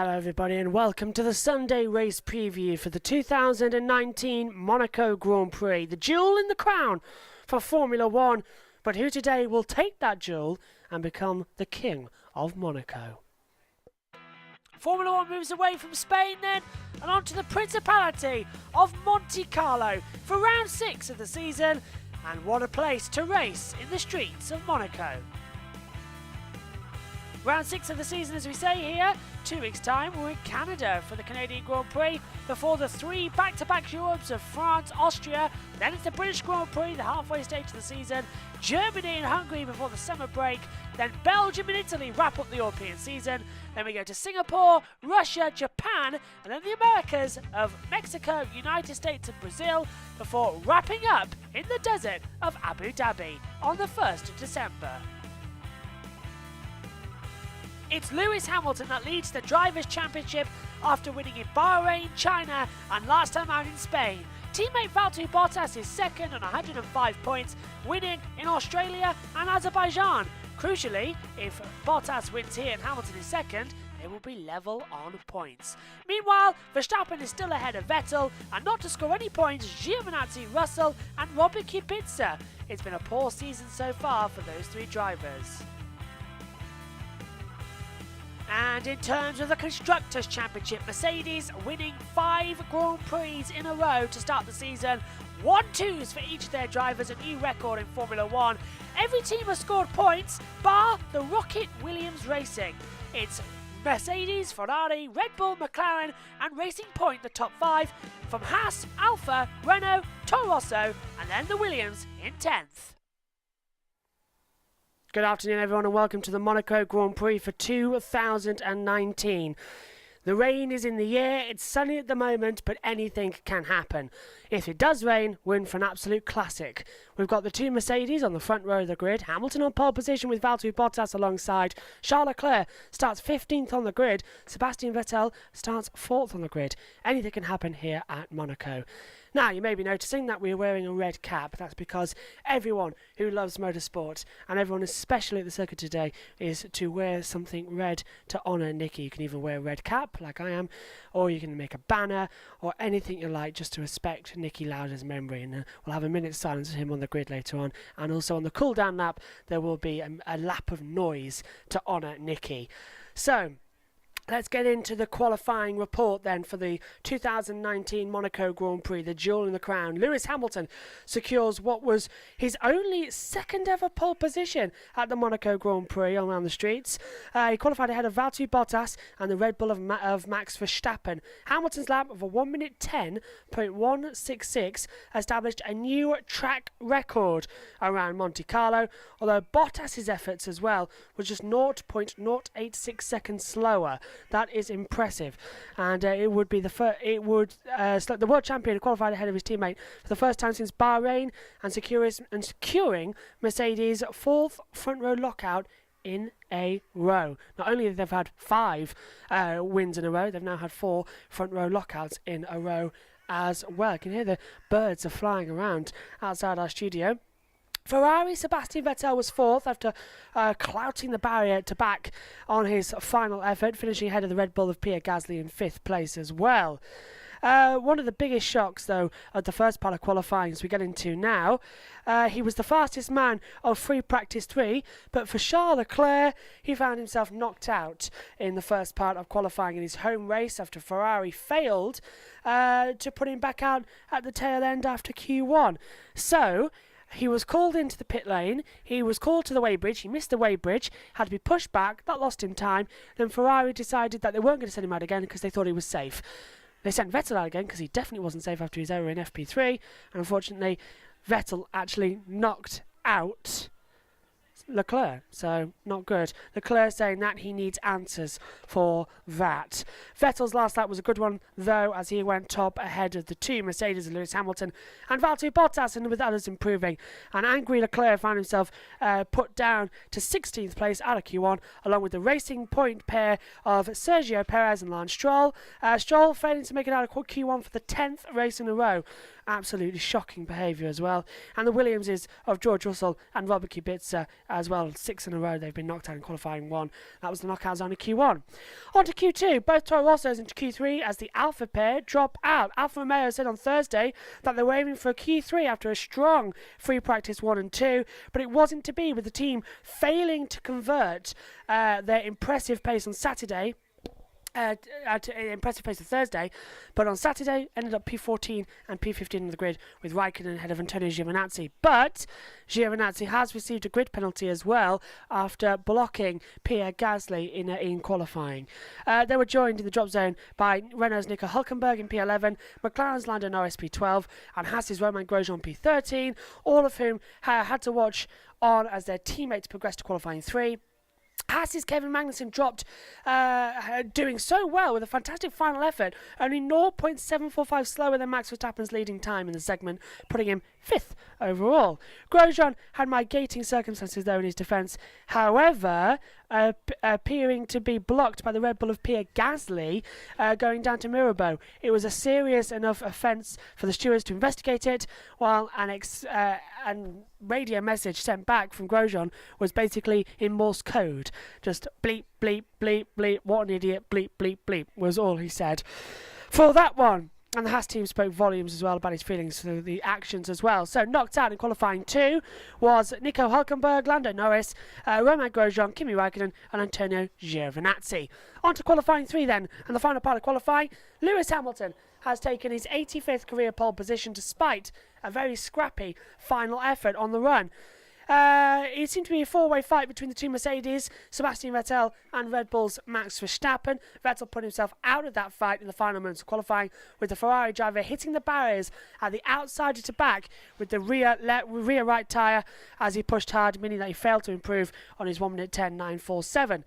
Hello everybody and welcome to the Sunday race preview for the 2019 Monaco Grand Prix, the jewel in the crown for Formula One. But who today will take that jewel and become the king of Monaco? Formula One moves away from Spain then and onto the Principality of Monte Carlo for round 6 of the season. And what a place to race in the streets of Monaco. Round 6 of the season, as we say here, 2 weeks' time, we're in Canada for the Canadian Grand Prix before the 3 back-to-back Europes of France, Austria, then it's the British Grand Prix, the halfway stage of the season, Germany and Hungary before the summer break, then Belgium and Italy wrap up the European season, then we go to Singapore, Russia, Japan, and then the Americas of Mexico, United States and Brazil before wrapping up in the desert of Abu Dhabi on the 1st of December. It's Lewis Hamilton that leads the Drivers' Championship after winning in Bahrain, China and last time out in Spain. Teammate Valtteri Bottas is second on 105 points, winning in Australia and Azerbaijan. Crucially, if Bottas wins here and Hamilton is second, they will be level on points. Meanwhile, Verstappen is still ahead of Vettel, and not to score any points, Giovinazzi, Russell and Robert Kubica. It's been a poor season so far for those 3 drivers. And in terms of the Constructors' Championship, Mercedes winning 5 Grand Prix in a row to start the season. 1-2s for each of their drivers, a new record in Formula One. Every team has scored points, bar the Rocket Williams Racing. It's Mercedes, Ferrari, Red Bull, McLaren and Racing Point the top 5, from Haas, Alfa, Renault, Toro Rosso and then the Williams in 10th. Good afternoon everyone and welcome to the Monaco Grand Prix for 2019. The rain is in the air, it's sunny at the moment, but anything can happen. If it does rain, we're in for an absolute classic. We've got the 2 Mercedes on the front row of the grid, Hamilton on pole position with Valtteri Bottas alongside. Charles Leclerc starts 15th on the grid, Sebastian Vettel starts 4th on the grid. Anything can happen here at Monaco. Now, you may be noticing that we're wearing a red cap. That's because everyone who loves motorsport, and everyone especially at the circuit today, is to wear something red to honour Nicky. You can even wear a red cap, like I am, or you can make a banner, or anything you like, just to respect Nicky Lauda's memory. And we'll have a minute's silence for him on the grid later on. And also on the cool-down lap, there will be a lap of noise to honour Nicky. So, let's get into the qualifying report then for the 2019 Monaco Grand Prix, the jewel in the crown. Lewis Hamilton secures what was his only second ever pole position at the Monaco Grand Prix around the streets. He qualified ahead of Valtteri Bottas and the Red Bull of Max Verstappen. Hamilton's lap of a 1 minute 10.166 established a new track record around Monte Carlo, although Bottas's efforts as well were just 0.086 seconds slower. That is impressive, and it would be the world champion qualified ahead of his teammate for the first time since Bahrain, and securing Mercedes' 4th front row lockout in a row. Not only have they had 5 wins in a row, they've now had 4 front row lockouts in a row as well. You can hear the birds are flying around outside our studio. Ferrari, Sebastian Vettel was 4th after clouting the barrier to back on his final effort, finishing ahead of the Red Bull of Pierre Gasly in 5th place as well. One of the biggest shocks, though, at the first part of qualifying, as we get into now, he was the fastest man of free practice 3, but for Charles Leclerc, he found himself knocked out in the first part of qualifying in his home race after Ferrari failed to put him back out at the tail end after Q1. So, he was called into the pit lane, he was called to the weighbridge, he missed the weighbridge, had to be pushed back, that lost him time. Then Ferrari decided that they weren't going to send him out again because they thought he was safe. They sent Vettel out again because he definitely wasn't safe after his error in FP3, and unfortunately Vettel actually knocked out Leclerc, so not good. Leclerc saying that he needs answers for that. Vettel's last lap was a good one though, as he went top ahead of the 2 Mercedes and Lewis Hamilton and Valtteri Bottas, and with others improving. An angry Leclerc found himself put down to 16th place out of Q1, along with the Racing Point pair of Sergio Perez and Lance Stroll. Stroll failing to make it out of Q1 for the 10th race in a row. Absolutely shocking behaviour as well. And the Williamses of George Russell and Robert Kubica as well. 6 in a row they've been knocked out in qualifying 1. That was the knockout zone in Q1. On to Q2. Both Toro Rossos into Q3 as the Alfa pair drop out. Alfa Romeo said on Thursday that they were aiming for a Q3 after a strong free practice 1 and 2, but it wasn't to be, with the team failing to convert their impressive pace on Saturday. Impressive pace of Thursday, but on Saturday ended up P14 and P15 on the grid, with Raikkonen ahead of Antonio Giovinazzi. But Giovinazzi has received a grid penalty as well after blocking Pierre Gasly in qualifying. They were joined in the drop zone by Renault's Nico Hülkenberg in P11, McLaren's Lando Norris P12, and Haas's Romain Grosjean P13, all of whom had to watch on as their teammates progressed to qualifying 3. Haas's Kevin Magnussen dropped, doing so well with a fantastic final effort, only 0.745 slower than Max Verstappen's leading time in the segment, putting him 5th overall. Grosjean had mitigating circumstances though in his defence, however, appearing to be blocked by the Red Bull of Pierre Gasly going down to Mirabeau. It was a serious enough offence for the stewards to investigate it, while an radio message sent back from Grosjean was basically in Morse code. Just bleep, bleep, bleep, bleep, what an idiot, bleep, bleep, bleep, was all he said for that one. And the Haas team spoke volumes as well about his feelings through the actions as well. So knocked out in qualifying 2 was Nico Hülkenberg, Lando Norris, Romain Grosjean, Kimi Raikkonen and Antonio Giovinazzi. On to qualifying 3 then, and the final part of qualifying, Lewis Hamilton has taken his 85th career pole position despite a very scrappy final effort on the run. It seemed to be a four-way fight between the two Mercedes, Sebastian Vettel and Red Bull's Max Verstappen. Vettel put himself out of that fight in the final moments of qualifying, with the Ferrari driver hitting the barriers at the outsider to back with the rear right tyre as he pushed hard, meaning that he failed to improve on his 1 minute 10.947.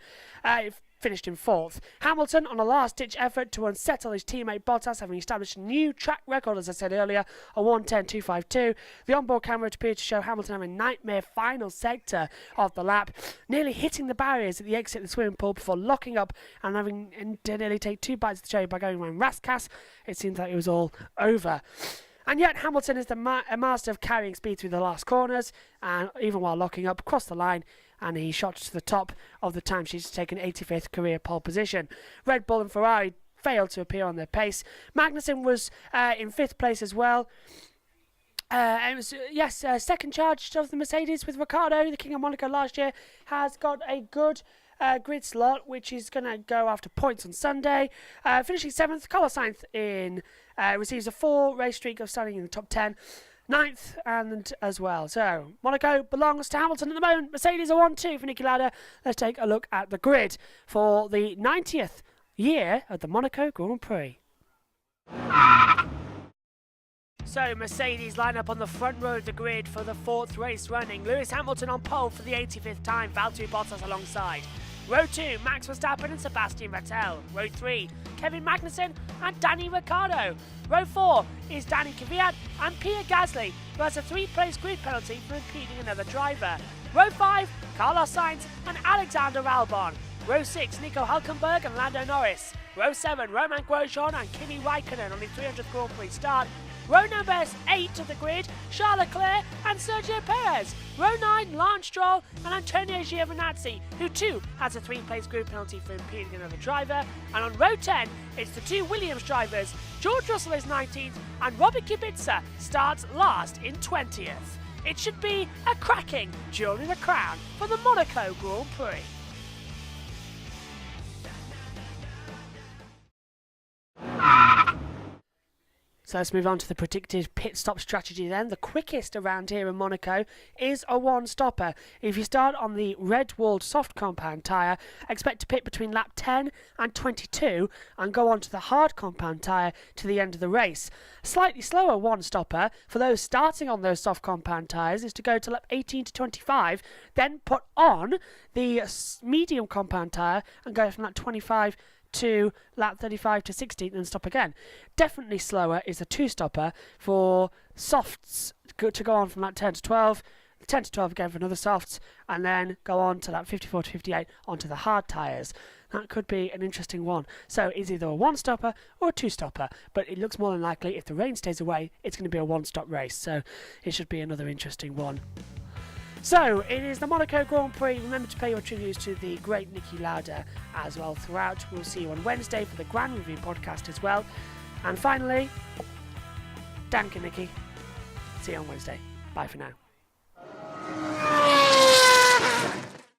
Finished in 4th. Hamilton on a last-ditch effort to unsettle his teammate Bottas, having established a new track record, as I said earlier, a 1:10.252. The onboard camera appeared to show Hamilton having a nightmare final sector of the lap, nearly hitting the barriers at the exit of the swimming pool before locking up and having to nearly take 2 bites of the cherry by going around Raskas. It seems like it was all over. And yet Hamilton is a master of carrying speed through the last corners, and even while locking up, crossed the line, and he shot to the top of the timesheet to take an 85th career pole position. Red Bull and Ferrari failed to appear on their pace. Magnussen was in 5th place as well. It was, second charge of the Mercedes with Ricciardo, the King of Monaco last year, has got a good grid slot, which is going to go after points on Sunday. Finishing 7th, Carlos Sainz receives a 4-race streak of starting in the top 10. 9th and as well. So Monaco belongs to Hamilton at the moment. Mercedes are 1-2 for Niki Lauda. Let's take a look at the grid for the 90th year of the Monaco Grand Prix. So Mercedes line up on the front row of the grid for the 4th race running. Lewis Hamilton on pole for the 85th time. Valtteri Bottas alongside. Row 2, Max Verstappen and Sebastian Vettel. Row 3, Kevin Magnussen and Danny Ricciardo. Row 4 is Danny Kvyat and Pierre Gasly, who has a 3-place grid penalty for impeding another driver. Row 5, Carlos Sainz and Alexander Albon. Row 6, Nico Hülkenberg and Lando Norris. Row 7, Romain Grosjean and Kimi Raikkonen on his 300th Grand Prix start. Row number 8 of the grid, Charles Leclerc and Sergio Perez. Row 9, Lance Stroll and Antonio Giovinazzi, who too has a 3-place grid penalty for impeding another driver. And on row 10, it's the 2 Williams drivers. George Russell is 19th and Robert Kubica starts last in 20th. It should be a cracking jewel in the crown for the Monaco Grand Prix. So let's move on to the predicted pit stop strategy then. The quickest around here in Monaco is a one-stopper. If you start on the red-walled soft compound tyre, expect to pit between lap 10 and 22 and go on to the hard compound tyre to the end of the race. A slightly slower one-stopper for those starting on those soft compound tyres is to go to lap 18 to 25, then put on the medium compound tyre and go from lap 25 to lap 35 to 16 and stop again. Definitely slower is a two-stopper for softs to go on from lap 10 to 12, 10 to 12 again for another softs, and then go on to that 54 to 58 onto the hard tyres. That could be an interesting one. So it's either a one-stopper or a two-stopper, but it looks more than likely if the rain stays away, it's going to be a one-stop race. So it should be another interesting one. So it is the Monaco Grand Prix. Remember to pay your tributes to the great Niki Lauda as well throughout. We'll see you on Wednesday for the Grand Review podcast as well. And finally, Danke Niki. See you on Wednesday. Bye for now.